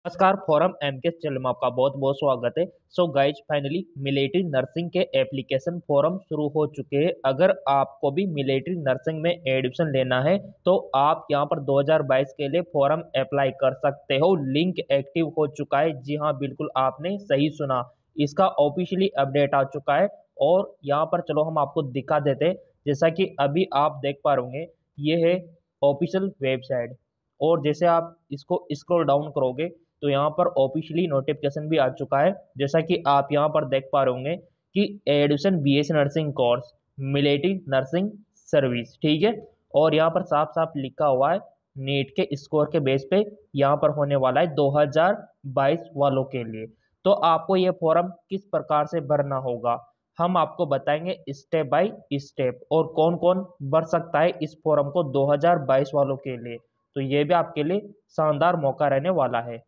नमस्कार। Forum MKS channel में आपका बहुत बहुत स्वागत है। So guys, finally military nursing के एप्लीकेशन फॉर्म शुरू हो चुके हैं। अगर आपको भी मिलिट्री नर्सिंग में एडमिशन लेना है तो आप यहां पर 2022 के लिए फॉर्म अप्लाई कर सकते हो। लिंक एक्टिव हो चुका है। जी हाँ, बिल्कुल आपने सही सुना, इसका ऑफिशियली अपडेट आ चुका है। और यहाँ पर चलो हम आपको दिखा देते हैं। जैसा कि अभी आप देख पा रहे होंगे, ये है ऑफिशियल वेबसाइट। और जैसे आप इसको स्क्रॉल डाउन करोगे तो यहाँ पर ऑफिशियली नोटिफिकेशन भी आ चुका है। जैसा कि आप यहाँ पर देख पा रहे होंगे कि admission BSc nursing course military nursing service, ठीक है। और यहाँ पर साफ साफ लिखा हुआ है नीट के स्कोर के बेस पे यहाँ पर होने वाला है 2022 वालों के लिए। तो आपको ये फॉर्म किस प्रकार से भरना होगा हम आपको बताएंगे स्टेप बाय स्टेप, और कौन कौन भर सकता है इस फॉर्म को 2022 वालों के लिए। तो ये भी आपके लिए शानदार मौका रहने वाला है।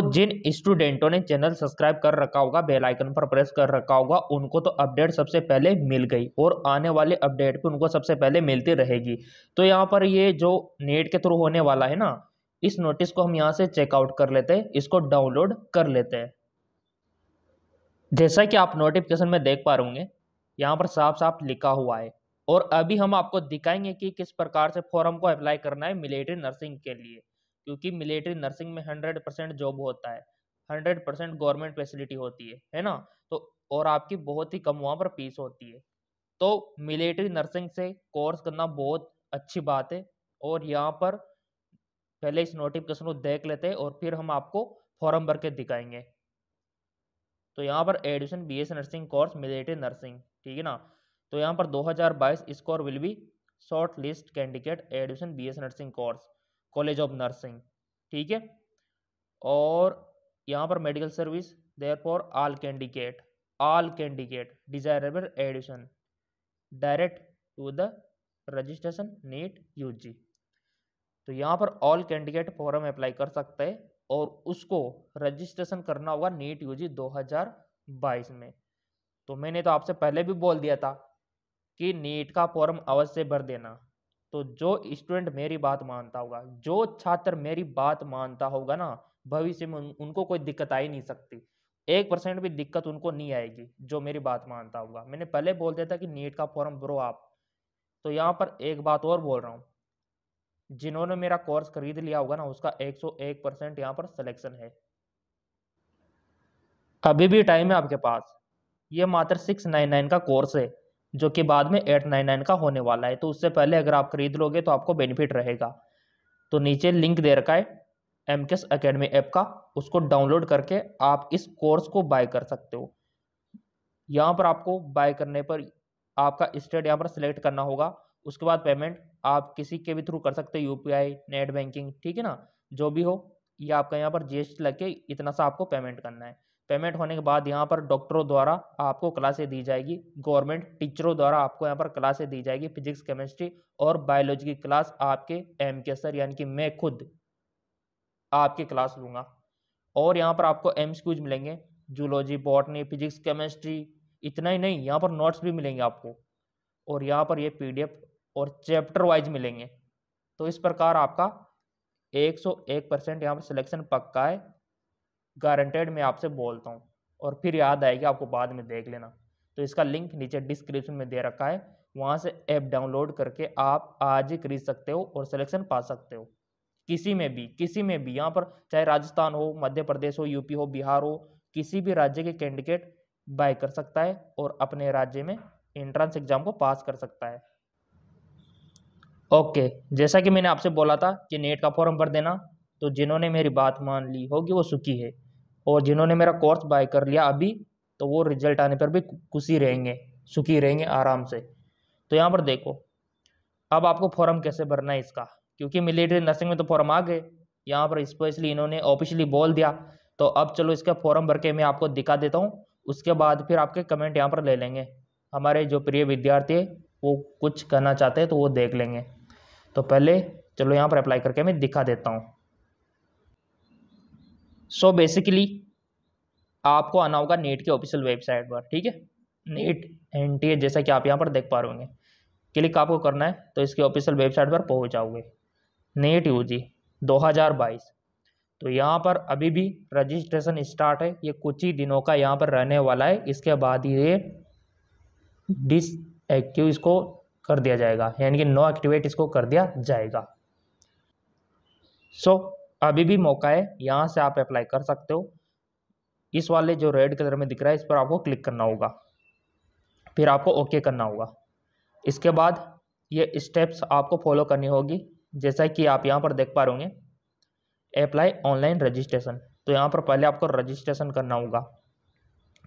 जिन स्टूडेंटों ने चैनल सब्सक्राइब कर रखा होगा, बेल आइकन पर प्रेस कर रखा होगा, उनको तो अपडेट सबसे पहले मिल गई और आने वाले अपडेट भी उनको सबसे पहले मिलती रहेगी। तो यहाँ पर ये जो नेट के थ्रू होने वाला है ना, इस नोटिस को हम यहाँ से चेकआउट कर लेते हैं, इसको डाउनलोड कर लेते हैं। जैसा कि आप नोटिफिकेशन में देख पा रहे होंगे, यहाँ पर साफ साफ लिखा हुआ है। और अभी हम आपको दिखाएंगे कि किस प्रकार से फॉर्म को अप्लाई करना है मिलिट्री नर्सिंग के लिए, क्योंकि मिलिट्री नर्सिंग में 100% जॉब होता है, 100% गवर्नमेंट फैसिलिटी होती है ना। तो और आपकी बहुत ही कम वहाँ पर फीस होती है। तो मिलिट्री नर्सिंग से कोर्स करना बहुत अच्छी बात है। और यहाँ पर पहले इस नोटिफिकेशन को देख लेते हैं और फिर हम आपको फॉर्म भर के दिखाएंगे। तो यहाँ पर admission BSc nursing course military nursing, ठीक है ना। तो यहाँ पर 2022 score will be short list candidate admission BSc nursing course college of nursing, ठीक है। और यहाँ पर medical service therefore all candidate desirable admission direct to the registration NEET UG. तो यहाँ पर ऑल कैंडिडेट फॉर्म अप्लाई कर सकते हैं और उसको रजिस्ट्रेशन करना होगा नीट यूजी 2022 में। तो मैंने तो आपसे पहले भी बोल दिया था कि नीट का फॉर्म अवश्य भर देना। तो जो स्टूडेंट मेरी बात मानता होगा, जो छात्र मेरी बात मानता होगा ना, भविष्य में उनको कोई दिक्कत आ ही नहीं सकती। 1% भी दिक्कत उनको नहीं आएगी जो मेरी बात मानता होगा। मैंने पहले बोल दिया था कि नीट का फॉर्म भरो आप। तो यहाँ पर एक बात और बोल रहा हूँ, जिन्होंने मेरा कोर्स खरीद लिया होगा ना, उसका 101% यहाँ पर सिलेक्शन है। अभी भी टाइम है आपके पास। ये मात्र 699 का कोर्स है, जो कि बाद में 899 का होने वाला है। तो उससे पहले अगर आप खरीद लोगे तो आपको बेनिफिट रहेगा। तो नीचे लिंक दे रखा है एमकेएस एकेडमी ऐप का, उसको डाउनलोड करके आप इस कोर्स को बाय कर सकते हो। यहाँ पर आपको बाय करने पर आपका स्टेट यहाँ पर सिलेक्ट करना होगा। उसके बाद पेमेंट आप किसी के भी थ्रू कर सकते हो, यूपीआई, नेट बैंकिंग, ठीक है ना। जो भी हो, ये आपका यहाँ पर जीएसटी लग के इतना सा आपको पेमेंट करना है। पेमेंट होने के बाद यहाँ पर डॉक्टरों द्वारा आपको क्लासें दी जाएगी, गवर्नमेंट टीचरों द्वारा आपको यहाँ पर क्लासें दी जाएगी, फिजिक्स, केमिस्ट्री और बायोलॉजी की क्लास आपके एमकेएस सर यानी कि मैं खुद आपकी क्लास लूँगा। और यहाँ पर आपको एमसीक्यूज मिलेंगे, जूलॉजी, बॉटनी, फिजिक्स, केमिस्ट्री। इतना ही नहीं, यहाँ पर नोट्स भी मिलेंगे आपको। और यहाँ पर ये पीडीएफ और चैप्टर वाइज मिलेंगे। तो इस प्रकार आपका 101% यहाँ पर सिलेक्शन पक्का है, गारंटेड मैं आपसे बोलता हूँ। और फिर याद आएगी आपको, बाद में देख लेना। तो इसका लिंक नीचे डिस्क्रिप्शन में दे रखा है, वहाँ से ऐप डाउनलोड करके आप आज ही खरीद सकते हो और सिलेक्शन पा सकते हो। किसी में भी यहाँ पर, चाहे राजस्थान हो, मध्य प्रदेश हो, यूपी हो, बिहार हो, किसी भी राज्य के कैंडिडेट बाय कर सकता है और अपने राज्य में एंट्रेंस एग्जाम को पास कर सकता है। ओके, जैसा कि मैंने आपसे बोला था कि नेट का फॉर्म भर देना, तो जिन्होंने मेरी बात मान ली होगी वो सुखी है। और जिन्होंने मेरा कोर्स बाय कर लिया अभी, तो वो रिजल्ट आने पर भी खुशी रहेंगे, सुखी रहेंगे आराम से। तो यहाँ पर देखो, अब आपको फॉर्म कैसे भरना है इसका, क्योंकि मिलिट्री नर्सिंग में तो फॉर्म आ गए, यहाँ पर स्पेशली इन्होंने ऑफिशियली बोल दिया। तो अब चलो इसका फॉर्म भर के मैं आपको दिखा देता हूँ, उसके बाद फिर आपके कमेंट यहाँ पर ले लेंगे। हमारे जो प्रिय विद्यार्थी है वो कुछ कहना चाहते हैं तो वो देख लेंगे। तो पहले चलो यहाँ पर अप्लाई करके मैं दिखा देता हूँ। सो बेसिकली आपको आना होगा नीट की ऑफिशियल वेबसाइट पर, ठीक है। नीट एनटीए, जैसा कि आप यहाँ पर देख पा रहे होंगे, क्लिक आपको करना है तो इसकी ऑफिशियल वेबसाइट पर पहुँच जाओगे। नीट यूजी 2022, तो यहाँ पर अभी भी रजिस्ट्रेशन स्टार्ट है, ये कुछ ही दिनों का यहाँ पर रहने वाला है, इसके बाद ये डिसएक्टिव इसको कर दिया जाएगा, यानी कि नो एक्टिवेट इसको कर दिया जाएगा। सो अभी भी मौका है, यहाँ से आप अप्लाई कर सकते हो। इस वाले जो रेड कलर में दिख रहा है इस पर आपको क्लिक करना होगा, फिर आपको ओके करना होगा। इसके बाद ये स्टेप्स आपको फॉलो करनी होगी, जैसा कि आप यहाँ पर देख पा रहे होंगे, अप्लाई ऑनलाइन रजिस्ट्रेशन। तो यहाँ पर पहले आपको रजिस्ट्रेशन करना होगा,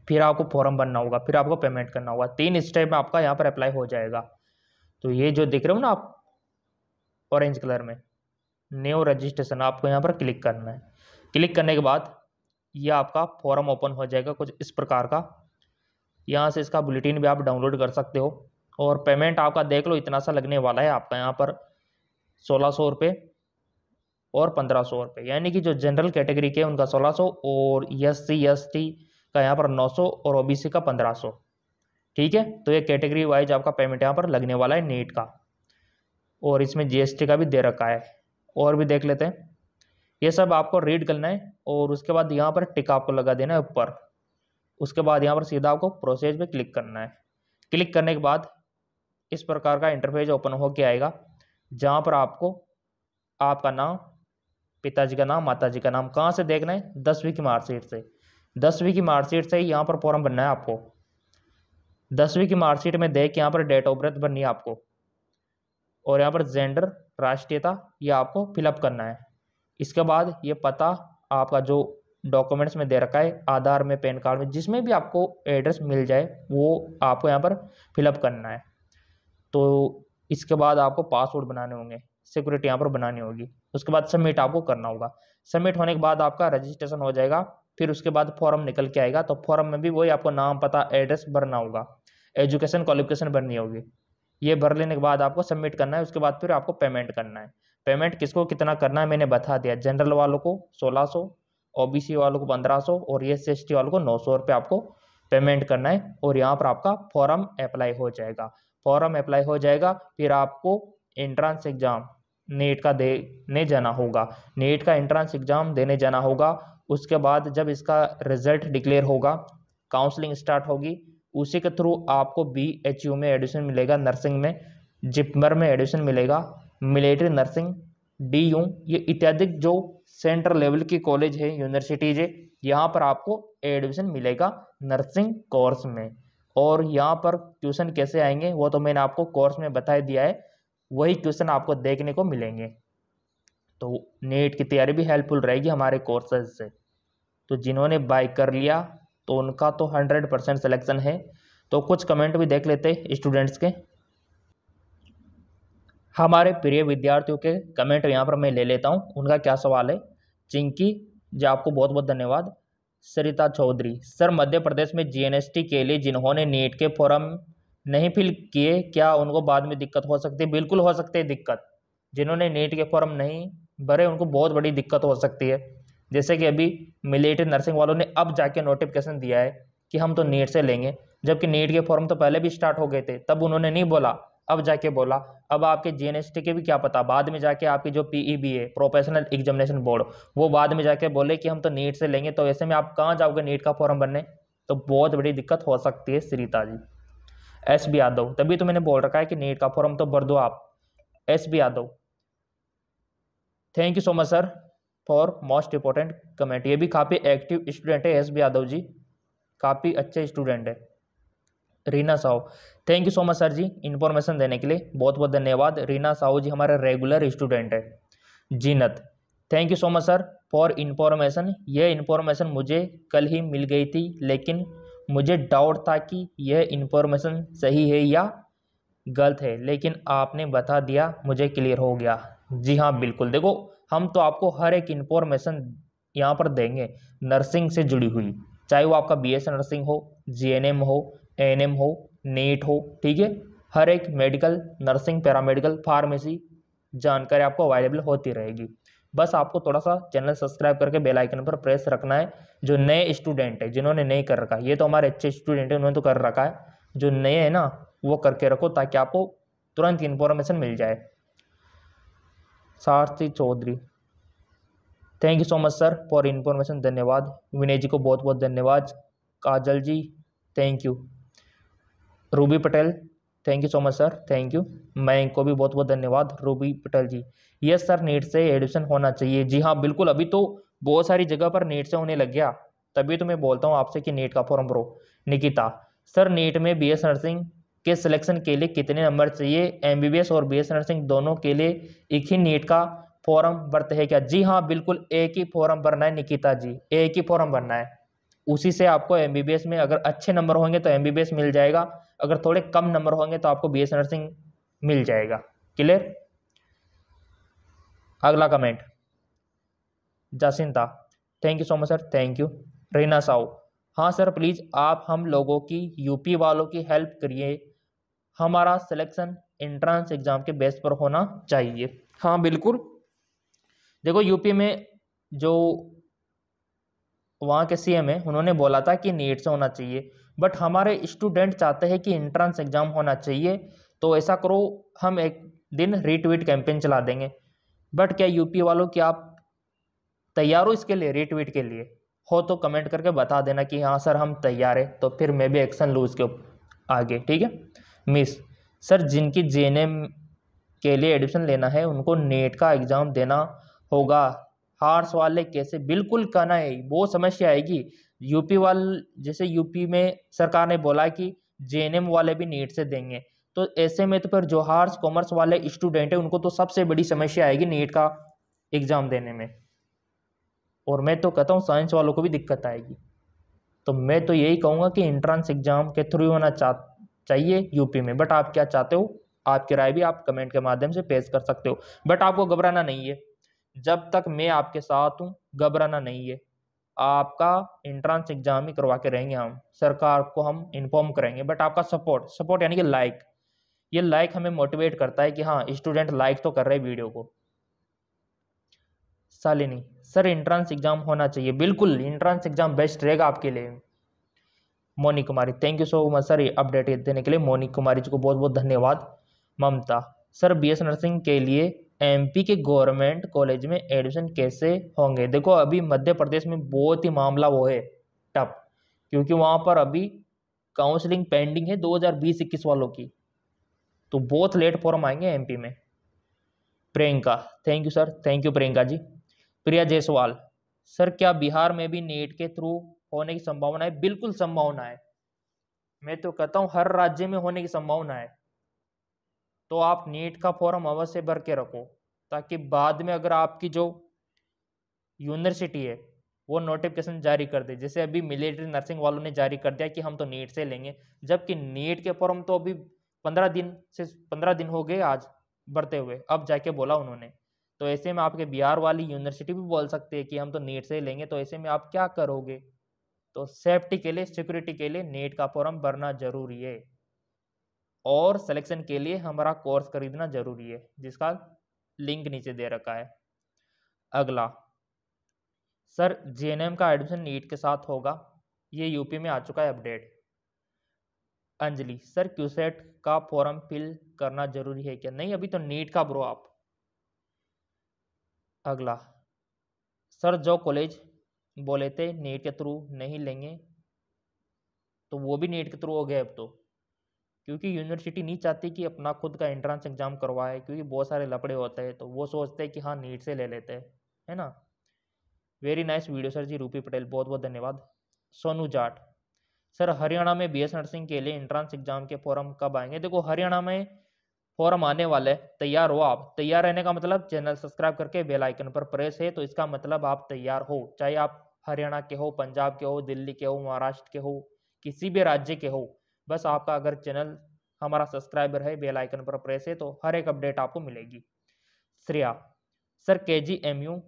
फिर आपको फॉर्म भरना होगा, फिर आपको पेमेंट करना होगा। 3 स्टेप में आपका यहाँ पर अप्लाई हो जाएगा। तो ये जो दिख रहे हो ना आप ऑरेंज कलर में, न्यू रजिस्ट्रेशन, आपको यहाँ पर क्लिक करना है। क्लिक करने के बाद ये आपका फॉर्म ओपन हो जाएगा कुछ इस प्रकार का। यहाँ से इसका बुलेटिन भी आप डाउनलोड कर सकते हो। और पेमेंट आपका देख लो इतना सा लगने वाला है आपका यहाँ पर 1600 रुपये और 1500 रुपये, यानी कि जो जनरल कैटेगरी के उनका 1600 और SC ST का यहाँ पर 900 और OBC का 1500। ठीक है, तो ये कैटेगरी वाइज आपका पेमेंट यहाँ पर लगने वाला है नीट का, और इसमें GST का भी दे रखा है। और भी देख लेते हैं, ये सब आपको रीड करना है और उसके बाद यहाँ पर टिक आपको लगा देना है ऊपर। उसके बाद यहाँ पर सीधा आपको प्रोसेस पे क्लिक करना है। क्लिक करने के बाद इस प्रकार का इंटरफेस ओपन होके आएगा, जहाँ पर आपको आपका नाम, पिताजी का नाम, माताजी का नाम कहाँ से देखना है, 10वीं की मार्कशीट से। 10वीं की मार्कशीट से ही यहाँ पर फॉर्म भरना है आपको। 10वीं की मार्कशीट में देख यहाँ पर डेट ऑफ बर्थ भरनी है आपको, और यहाँ पर जेंडर, राष्ट्रीयता, ये आपको फिलअप करना है। इसके बाद ये पता आपका जो डॉक्यूमेंट्स में दे रखा है, आधार में, पैन कार्ड में, जिसमें भी आपको एड्रेस मिल जाए वो आपको यहाँ पर फिलअप करना है। तो इसके बाद आपको पासवर्ड बनाने होंगे, सिक्योरिटी यहाँ पर बनानी होगी। उसके बाद सबमिट आपको करना होगा। सबमिट होने के बाद आपका रजिस्ट्रेशन हो जाएगा। फिर उसके बाद फॉर्म निकल के आएगा, तो फॉर्म में भी वही आपको नाम, पता, एड्रेस भरना होगा, एजुकेशन क्वालिफिकेशन भरनी होगी। ये भर लेने के बाद आपको सबमिट करना है। उसके बाद फिर आपको पेमेंट करना है। पेमेंट किसको कितना करना है मैंने बता दिया। जनरल वालों को 1600, OBC वालों को 1500 और SC ST वालों को 900 रुपये आपको पेमेंट करना है। और यहाँ पर आपका फॉर्म अप्लाई हो जाएगा। फॉर्म अप्लाई हो जाएगा, फिर आपको एंट्रेंस एग्जाम नीट का देने जाना होगा। नीट का एंट्रेंस एग्जाम देने जाना होगा। उसके बाद जब इसका रिजल्ट डिक्लेयर होगा, काउंसलिंग स्टार्ट होगी, उसी के थ्रू आपको BHU में एडमिशन मिलेगा, नर्सिंग में, जिपमर में एडमिशन मिलेगा, मिलिट्री नर्सिंग, DU, ये इत्यादि जो सेंट्रल लेवल की कॉलेज है, यूनिवर्सिटीज है, यहाँ पर आपको एडमिशन मिलेगा नर्सिंग कोर्स में। और यहाँ पर क्वेश्चन कैसे आएंगे वो तो मैंने आपको कोर्स में बता दिया है, वही क्वेश्चन आपको देखने को मिलेंगे। तो नीट की तैयारी भी हेल्पफुल रहेगी हमारे कोर्सेज से। तो जिन्होंने बाय कर लिया तो उनका तो 100% सिलेक्शन है। तो कुछ कमेंट भी देख लेते स्टूडेंट्स के। हमारे प्रिय विद्यार्थियों के कमेंट यहाँ पर मैं ले लेता हूँ, उनका क्या सवाल है। चिंकी जी, आपको बहुत बहुत धन्यवाद। सरिता चौधरी, सर मध्य प्रदेश में GNST के लिए जिन्होंने नीट के फॉर्म नहीं फिल किए, क्या उनको बाद में दिक्कत हो सकती है? बिल्कुल हो सकती है दिक्कत। जिन्होंने नीट के फॉर्म नहीं भरे उनको बहुत बड़ी दिक्कत हो सकती है। जैसे कि अभी मिलिट्री नर्सिंग वालों ने अब जाके नोटिफिकेशन दिया है कि हम तो नीट से लेंगे, जबकि नीट के फॉर्म तो पहले भी स्टार्ट हो गए थे, तब उन्होंने नहीं बोला, अब जाके बोला। अब आपके GNST के भी क्या पता, बाद में जाके आपकी जो PEB है, प्रोफेशनल एग्जामिनेशन बोर्ड, वो बाद में जाके बोले कि हम तो नीट से लेंगे। तो ऐसे में आप कहाँ जाओगे नीट का फॉर्म भरने? तो बहुत बड़ी दिक्कत हो सकती है सरिता जी। SB यादव, तभी तो मैंने बोल रखा है कि नीट का फॉर्म तो भर दो आप। SB Yadav, thank you so much sir for most important comment. ये भी काफ़ी एक्टिव स्टूडेंट है SB यादव जी, काफ़ी अच्छे स्टूडेंट है। Reena Sahu, thank you so much sir ji information देने के लिए, बहुत बहुत धन्यवाद। रीना साहू जी हमारे रेगुलर स्टूडेंट है। Zeenat, thank you so much sir for information. यह इन्फॉर्मेशन मुझे कल ही मिल गई थी, लेकिन मुझे डाउट था कि यह इन्फॉर्मेशन सही है या गलत है, लेकिन आपने बता दिया, मुझे क्लियर हो गया। जी हाँ बिल्कुल, देखो हम तो आपको हर एक इन्फॉर्मेशन यहाँ पर देंगे नर्सिंग से जुड़ी हुई, चाहे वो आपका BS नर्सिंग हो, GNM हो, ANM हो, नीट हो, ठीक है। हर एक मेडिकल, नर्सिंग, पैरामेडिकल, फार्मेसी जानकारी आपको अवेलेबल होती रहेगी। बस आपको थोड़ा सा चैनल सब्सक्राइब करके बेल आइकन पर प्रेस रखना है। जो नए स्टूडेंट है, जिन्होंने नहीं कर रखा, ये तो हमारे अच्छे स्टूडेंट है, उन्होंने तो कर रखा है, जो नए हैं ना वो करके रखो ताकि आपको तुरंत इन्फॉर्मेशन मिल जाए। Sarathi Chaudhary, thank you so much sir for information. धन्यवाद। विनय जी को बहुत बहुत धन्यवाद। Kajal ji thank you. Ruby Patel thank you so much sir, thank you. Mayank को भी बहुत बहुत धन्यवाद। Ruby Patel ji yes sir NEET से एडमिशन होना चाहिए। जी हाँ बिल्कुल, अभी तो बहुत सारी जगह पर नीट से होने लग गया, तभी तो मैं बोलता हूँ आपसे कि नीट का फॉर्म भरो। निकिता सर नीट में बीएस नर्सिंग के सिलेक्शन के लिए कितने नंबर चाहिए? एमबीबीएस और बीएस नर्सिंग दोनों के लिए एक ही नीट का फॉर्म भरते हैं क्या? जी हाँ बिल्कुल, एक ही फॉर्म भरना है निकिता जी, एक ही फॉर्म भरना है। उसी से आपको एमबीबीएस में अगर अच्छे नंबर होंगे तो एमबीबीएस मिल जाएगा, अगर थोड़े कम नंबर होंगे तो आपको बीएस नर्सिंग मिल जाएगा। क्लियर? अगला comment Jacinta thank you so much sir, thank you. Reena Sahu हाँ सर प्लीज़ आप हम लोगों की यूपी वालों की हेल्प करिए, हमारा सिलेक्शन एंट्रेंस एग्जाम के बेस पर होना चाहिए। हाँ बिल्कुल, देखो यूपी में जो वहाँ के सीएम है उन्होंने बोला था कि नीट से होना चाहिए, बट हमारे स्टूडेंट चाहते हैं कि एंट्रेंस एग्जाम होना चाहिए। तो ऐसा करो, हम एक दिन रीट्वीट कैंपेन चला देंगे। बट क्या यूपी वालों की आप तैयार हो इसके लिए, रीट्वीट के लिए? हो तो कमेंट करके बता देना कि हाँ सर हम तैयार है, तो फिर मैं भी एक्शन लूँ उसके आगे, ठीक है। मिस सर जिनकी जेएनएम के लिए एडमिशन लेना है उनको नेट का एग्जाम देना होगा, आर्ट्स वाले कैसे? बिल्कुल कहना है, वो समस्या आएगी। यूपी वाल जैसे यूपी में सरकार ने बोला कि जेएनएम वाले भी नीट से देंगे, तो ऐसे में तो फिर जो आर्ट्स कॉमर्स वाले स्टूडेंट है उनको तो सबसे बड़ी समस्या आएगी नीट का एग्जाम देने में। और मैं तो कहता हूँ साइंस वालों को भी दिक्कत आएगी। तो मैं तो यही कहूँगा कि एंट्रेंस एग्जाम के थ्रू होना चाहिए यूपी में। बट आप क्या चाहते हो, आपकी राय भी आप कमेंट के माध्यम से पेश कर सकते हो। बट आपको घबराना नहीं है, जब तक मैं आपके साथ हूँ घबराना नहीं है। आपका एंट्रेंस एग्जाम ही करवा के रहेंगे, हम सरकार को हम इन्फॉर्म करेंगे। बट आपका सपोर्ट सपोर्ट यानी कि लाइक, ये लाइक हमें मोटिवेट करता है कि हाँ स्टूडेंट लाइक तो कर रहे वीडियो को। शालिनी सर एंट्रेंस एग्जाम होना चाहिए, बिल्कुल एंट्रेंस एग्जाम बेस्ट रहेगा आपके लिए। Moni Kumari thank you so much sir update देने के लिए, मोनी कुमारी जी को बहुत बहुत धन्यवाद। ममता सर बीएस नर्सिंग के लिए एमपी के गवर्नमेंट कॉलेज में एडमिशन कैसे होंगे? देखो अभी मध्य प्रदेश में बहुत ही मामला वो है टफ, क्योंकि वहाँ पर अभी काउंसलिंग पेंडिंग है 2020-21 वालों की, तो बहुत लेट फॉर्म आएंगे एमपी में। Priyanka thank you sir, thank you Priyanka ji. Priya Jaiswal sir क्या बिहार में भी नीट के थ्रू होने की संभावना है? बिल्कुल संभावना है, मैं तो कहता हूं हर राज्य में होने की संभावना है। तो आप नीट का फॉर्म अवश्य भर के रखो, ताकि बाद में अगर आपकी जो यूनिवर्सिटी है वो नोटिफिकेशन जारी कर दे। जैसे अभी मिलिट्री नर्सिंग वालों ने जारी कर दिया कि हम तो नीट से लेंगे, जबकि नीट के फॉर्म तो अभी 15 दिन हो गए आज भरते हुए, अब जाके बोला उन्होंने। तो ऐसे में आपके बिहार वाली यूनिवर्सिटी भी बोल सकते हैं कि हम तो नीट से लेंगे, तो ऐसे में आप क्या करोगे? तो सेफ्टी के लिए, सिक्योरिटी के लिए नीट का फॉर्म भरना जरूरी है, और सिलेक्शन के लिए हमारा कोर्स खरीदना जरूरी है, जिसका लिंक नीचे दे रखा है। अगला सर जेएनएम का एडमिशन नीट के साथ होगा, ये यूपी में आ चुका है अपडेट। अंजलि सर क्यूसेट का फॉर्म फिल करना जरूरी है क्या? नहीं, अभी तो नीट का ब्रो आप। अगला सर जो कॉलेज बोले थे नीट के थ्रू नहीं लेंगे, तो वो भी नीट के थ्रू हो गए अब तो, क्योंकि यूनिवर्सिटी नहीं चाहती कि अपना खुद का एंट्रेंस एग्जाम करवाए, क्योंकि बहुत सारे लफड़े होते हैं, तो वो सोचते हैं कि हाँ नीट से ले लेते हैं, है ना। वेरी नाइस वीडियो सर जी, रूपी पटेल बहुत बहुत धन्यवाद। सोनू जाट सर हरियाणा में बीएस नर्सिंग के लिए एंट्रेंस एग्जाम के फॉर्म कब आएंगे? देखो हरियाणा में फॉर्म आने वाले, तैयार हो आप। तैयार रहने का मतलब चैनल सब्सक्राइब करके बेल आइकन पर प्रेस है, तो इसका मतलब आप तैयार हो। चाहे आप हरियाणा के हो, पंजाब के हो, दिल्ली के हो, महाराष्ट्र के हो, किसी भी राज्य के हो, बस आपका अगर चैनल हमारा सब्सक्राइबर है, बेल आइकन पर प्रेस है, तो हर एक अपडेट आपको मिलेगी। श्रेया सर केजीएमयू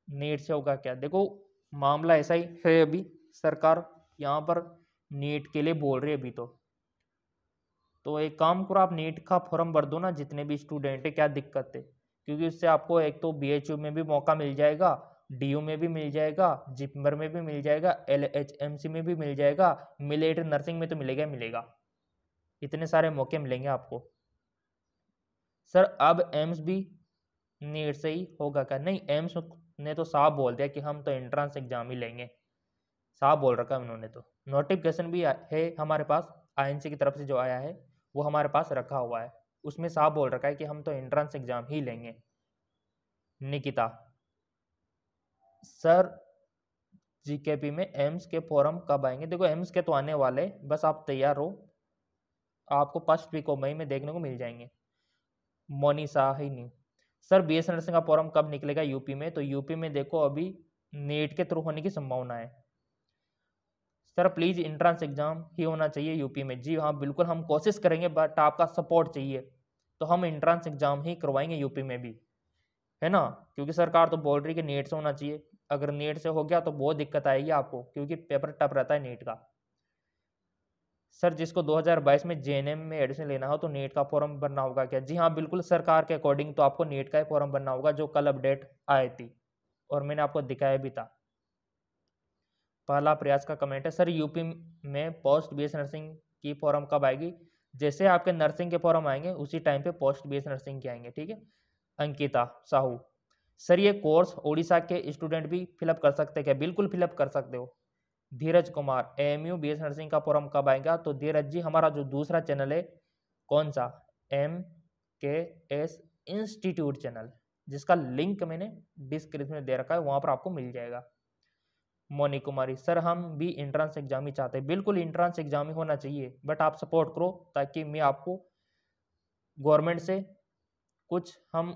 नीट से होगा क्या? देखो मामला ऐसा ही है, अभी सरकार यहाँ पर नीट के लिए बोल रही है अभी तो एक काम करो, आप नीट का फॉर्म भर दो ना, जितने भी स्टूडेंट है, क्या दिक्कत है? क्योंकि उससे आपको एक तो बीएचयू में भी मौका मिल जाएगा, डीयू में भी मिल जाएगा, जिपमर में भी मिल जाएगा, एलएचएमसी में भी मिल जाएगा, मिलिट्री नर्सिंग में तो मिलेगा ही मिलेगा। इतने सारे मौके मिलेंगे आपको। सर अब एम्स भी नीट से ही होगा क्या? नहीं, एम्स ने तो साफ बोल दिया कि हम तो एंट्रेंस एग्जाम ही लेंगे, साफ बोल रखा है उन्होंने। तो नोटिफिकेशन भी है हमारे पास, आईएनसी की तरफ से जो आया है वो हमारे पास रखा हुआ है, उसमें साफ बोल रखा है कि हम तो एंट्रेंस एग्जाम ही लेंगे। निकिता, सर जीकेपी में एम्स के फॉर्म कब आएंगे? देखो एम्स के तो आने वाले, बस आप तैयार हो, आपको फर्स्ट वीक ऑफ मई में देखने को मिल जाएंगे। मोनिसा ही नहीं, सर बीएस नर्सिंग का फॉर्म कब निकलेगा यूपी में? तो यूपी में देखो अभी नेट के थ्रू होने की संभावना है। सर प्लीज इंट्रांस एग्जाम ही होना चाहिए यूपी में। जी हाँ बिल्कुल, हम कोशिश करेंगे, बट आपका सपोर्ट चाहिए, तो हम इंट्रांस एग्जाम ही करवाएंगे यूपी में भी, है ना, क्योंकि सरकार तो बोल रही है कि नेट से होना चाहिए। अगर नेट से हो गया तो बहुत दिक्कत आएगी आपको, क्योंकि पेपर टफ रहता है नेट का। सर जिसको 2022 में जेएनएम में एडमिशन लेना हो तो नेट का फॉर्म भरना होगा क्या? जी हाँ बिल्कुल, सरकार के अकॉर्डिंग तो आपको नेट का ही फॉर्म भरना होगा, जो कल अपडेट आई थी और मैंने आपको दिखाया भी था। पहला प्रयास का कमेंट है, सर यूपी में पोस्ट बीएस नर्सिंग की फॉर्म कब आएगी? जैसे आपके नर्सिंग के फॉर्म आएंगे उसी टाइम पे पोस्ट बीएस नर्सिंग के आएंगे, ठीक है। अंकिता साहू, सर ये कोर्स उड़ीसा के स्टूडेंट भी फिलअप कर सकते हैं क्या? बिल्कुल फिलअप कर सकते हो। धीरज कुमार, एएमयू बीएस नर्सिंग का फॉर्म कब आएगा? तो धीरज जी हमारा जो दूसरा चैनल है, कौन सा, MKS इंस्टीट्यूट चैनल, जिसका लिंक मैंने डिस्क्रिप्शन में दे रखा है, वहां पर आपको मिल जाएगा। मोनी कुमारी, सर हम भी इंट्रांस एग्जाम ही चाहते हैं। बिल्कुल इंट्रांस एग्जाम ही होना चाहिए, बट आप सपोर्ट करो ताकि मैं आपको गवर्नमेंट से कुछ हम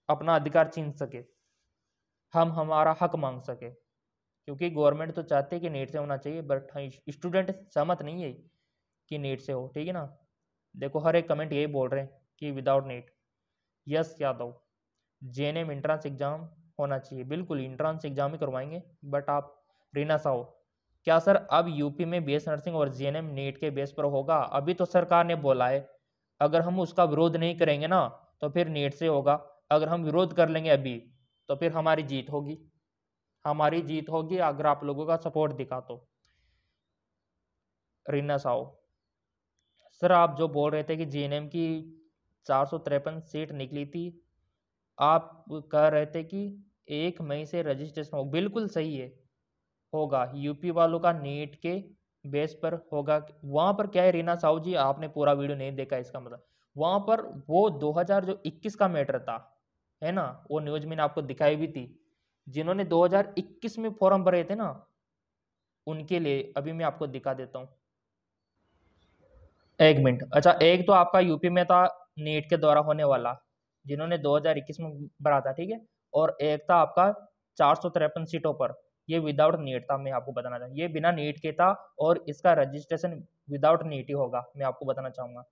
अपना अधिकार छीन सके, हम हमारा हक मांग सके, क्योंकि गवर्नमेंट तो चाहते है कि नेट से होना चाहिए, बट स्टूडेंट सहमत नहीं है कि नेट से हो, ठीक है ना। देखो हर एक कमेंट यही बोल रहे हैं कि without net. Yes Yadav, JNM entrance exam होना चाहिए। बिल्कुल इंट्रांस एग्जाम ही करवाएंगे, बट आप रीना साहू, क्या सर अब यूपी में बीएस नर्सिंग और जेएनएम नेट के बेस पर होगा? अभी तो सरकार ने बोला है, अगर हम उसका विरोध नहीं करेंगे ना तो फिर नेट से होगा। अगर हम विरोध कर लेंगे अभी तो फिर हमारी जीत होगी, हमारी जीत होगी अगर आप लोगों का सपोर्ट दिखा तो। रीना साहू, सर आप जो बोल रहे थे कि जेएनएम की 453 सीट निकली थी, आप कह रहे थे कि 1 मई से रजिस्ट्रेशन हो, बिल्कुल सही है, होगा यूपी वालों का नीट के बेस पर होगा। वहां पर क्या है रीना साहू जी, आपने पूरा वीडियो नहीं देखा, इसका मतलब वहां पर वो 2021 का मैटर था, है ना, वो न्यूज मैंने आपको दिखाई भी थी। जिन्होंने 2021 में फॉर्म भरे थे ना, उनके लिए अभी मैं आपको दिखा देता हूँ, एक मिनट। अच्छा, एक तो आपका यूपी में था नीट के द्वारा होने वाला, जिन्होंने 2021 में भरा था, ठीक है, और एक था आपका 453 सीटों पर, ये विदाउट नीट था। मैं आपको बताना चाहूँ ये बिना नीट के था, और इसका रजिस्ट्रेशन विदाउट नीट ही होगा, मैं आपको बताना चाहूँगा।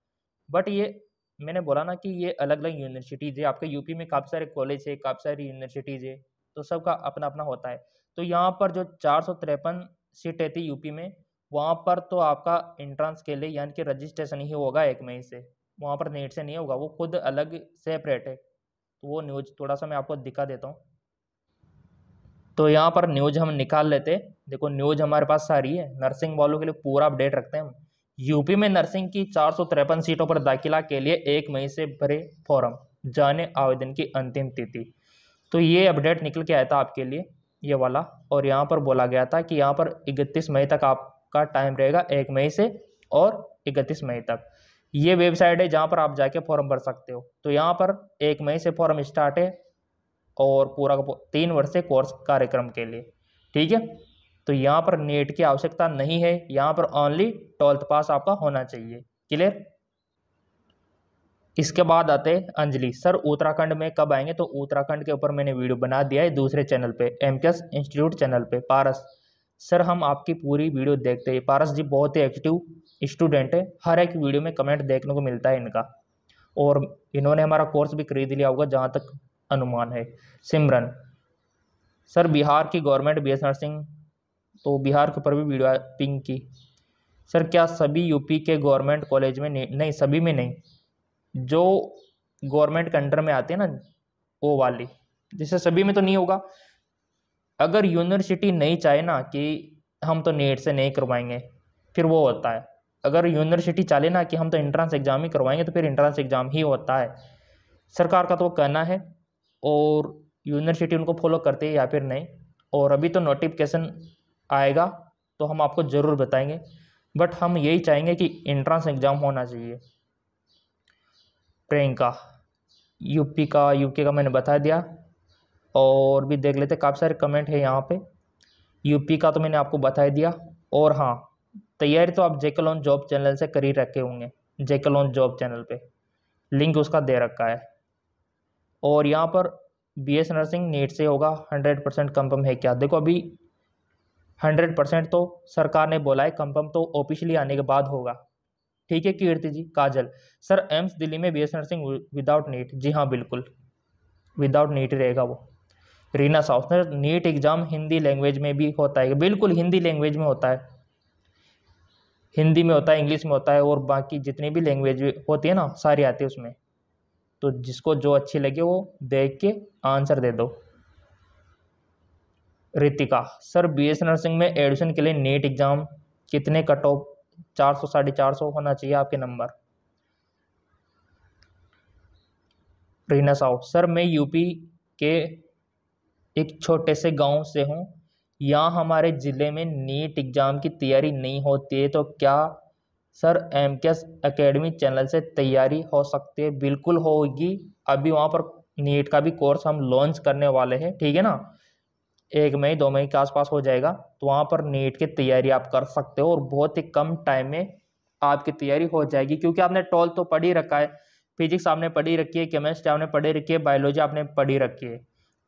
बट ये मैंने बोला ना कि ये अलग अलग यूनिवर्सिटीज़ है, आपके यूपी में काफ़ी सारे कॉलेज है, काफ़ी सारी यूनिवर्सिटीज़ है, तो सबका अपना अपना होता है। तो यहाँ पर जो 453 सीटें थी यूपी में, वहाँ पर तो आपका एंट्रेंस के लिए यानी कि रजिस्ट्रेशन ही होगा 1 मई से, वहाँ पर नेट से नहीं होगा, वो खुद अलग सेपरेट है। तो वो न्यूज थोड़ा सा मैं आपको दिखा देता हूँ। तो यहाँ पर न्यूज हम निकाल लेते, देखो न्यूज हमारे पास सारी है, नर्सिंग वालों के लिए पूरा अपडेट रखते हैं हम। यूपी में नर्सिंग की 453 सीटों पर दाखिला के लिए 1 मई से भरे फॉर्म, जाने आवेदन की अंतिम तिथि। तो ये अपडेट निकल के आया था आपके लिए, ये वाला, और यहाँ पर बोला गया था कि यहाँ पर 31 मई तक आपका टाइम रहेगा, 1 मई से और 31 मई तक। ये वेबसाइट है जहाँ पर आप जाके फॉर्म भर सकते हो। तो यहाँ पर 1 मई से फॉर्म स्टार्ट है, और पूरा 3 वर्षीय कोर्स कार्यक्रम के लिए, ठीक है। तो यहाँ पर नेट की आवश्यकता नहीं है, यहाँ पर ओनली 12th पास आपका होना चाहिए, क्लियर। इसके बाद आते अंजलि, सर उत्तराखंड में कब आएंगे? तो उत्तराखंड के ऊपर मैंने वीडियो बना दिया है दूसरे चैनल पे, एमकेएस इंस्टीट्यूट चैनल पे। पारस, सर हम आपकी पूरी वीडियो देखते हैं। पारस जी बहुत ही एक्टिव स्टूडेंट है, हर एक वीडियो में कमेंट देखने को मिलता है इनका, और इन्होंने हमारा कोर्स भी खरीद लिया होगा जहाँ तक अनुमान है। सिमरन, सर बिहार की गवर्नमेंट बीएस नर्सिंग, तो बिहार के ऊपर भी वीडियो पिंक की। सर क्या सभी यूपी के गवर्नमेंट कॉलेज में नहीं, सभी में नहीं, जो गवर्नमेंट के अंडर में आते हैं ना वो वाली, जैसे सभी में तो नहीं होगा। अगर यूनिवर्सिटी नहीं चाहे ना कि हम तो नेट से नहीं करवाएंगे, फिर वो होता है। अगर यूनिवर्सिटी चाहे ना कि हम तो एंट्रेंस एग्जाम ही करवाएंगे, तो फिर एंट्रेंस एग्जाम ही होता है। सरकार का तो कहना है, और यूनिवर्सिटी उनको फॉलो करती है या फिर नहीं, और अभी तो नोटिफिकेशन आएगा तो हम आपको ज़रूर बताएंगे। बट हम यही चाहेंगे कि एंट्रेंस एग्ज़ाम होना चाहिए। प्रियंका यूपी का मैंने बता दिया। और भी देख लेते, काफ़ी सारे कमेंट है यहाँ पे। यूपी का तो मैंने आपको बता दिया। और हाँ, तैयारी तो आप जेके लॉन्च जॉब चैनल से कर ही रखे होंगे। जेके लॉन्च जॉब चैनल पे लिंक उसका दे रखा है। और यहाँ पर बीएस नर्सिंग नीट से होगा 100% कंफर्म है क्या? देखो अभी 100% तो सरकार ने बोला है, कंफर्म तो ऑफिशियली आने के बाद होगा। ठीक है कीर्ति जी। काजल सर एम्स दिल्ली में बीएस नर्सिंग विदाउट नीट? जी हाँ बिल्कुल, विदाउट नीट रहेगा वो। Reena Sahu sir NEET exam Hindi language में भी होता है? बिल्कुल हिंदी लैंग्वेज में होता है, हिंदी में होता है, इंग्लिश में होता है, और बाकी जितनी भी लैंग्वेज होती है ना सारी आती है उसमें। तो जिसको जो अच्छी लगे वो देख के आंसर दे दो। रितिका सर बीएस नर्सिंग में एडमिशन के लिए नीट एग्जाम कितने कट ऑफ? 400 450 होना चाहिए आपके नंबर। रीना साहु सर मैं यूपी के एक छोटे से गांव से हूं, यहाँ हमारे ज़िले में नीट एग्ज़ाम की तैयारी नहीं होती है, तो क्या सर एमकेएस एकेडमी चैनल से तैयारी हो सकती है? बिल्कुल होगी। अभी वहाँ पर नीट का भी कोर्स हम लॉन्च करने वाले हैं, ठीक है ना, 1 मई 2 मई के आसपास हो जाएगा। तो वहाँ पर नीट की तैयारी आप कर सकते हो और बहुत ही कम टाइम में आपकी तैयारी हो जाएगी, क्योंकि आपने 12 तो पढ़ ही रखा है, फिजिक्स आपने पढ़ी रखी है, केमिस्ट्री आपने पढ़ी रखी है, बायोलॉजी आपने पढ़ी रखी है।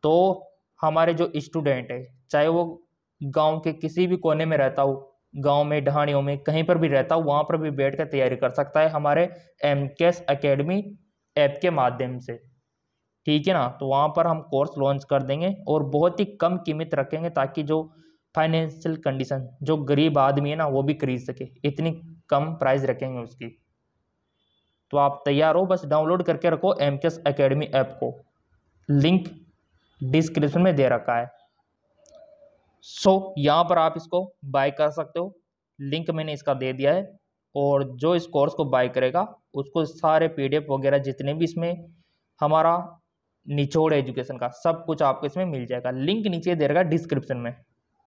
तो हमारे जो स्टूडेंट है, चाहे वो गांव के किसी भी कोने में रहता हो, गांव में ढाणियों में कहीं पर भी रहता हो, वहाँ पर भी बैठ कर तैयारी कर सकता है हमारे एमकेएस एकेडमी ऐप के माध्यम से, ठीक है ना। तो वहाँ पर हम कोर्स लॉन्च कर देंगे और बहुत ही कम कीमत रखेंगे, ताकि जो फाइनेंशियल कंडीशन, जो गरीब आदमी है ना, वो भी खरीद सके, इतनी कम प्राइस रखेंगे उसकी। तो आप तैयार हो, बस डाउनलोड करके रखो एमकेएस एकेडमी ऐप को, लिंक डिस्क्रिप्शन में दे रखा है। यहाँ पर आप इसको बाय कर सकते हो, लिंक मैंने इसका दे दिया है। और जो इस कोर्स को बाय करेगा उसको सारे पीडीएफ वगैरह जितने भी इसमें हमारा निचोड़ एजुकेशन का सब कुछ आपको इसमें मिल जाएगा। लिंक नीचे दे रखा है डिस्क्रिप्शन में।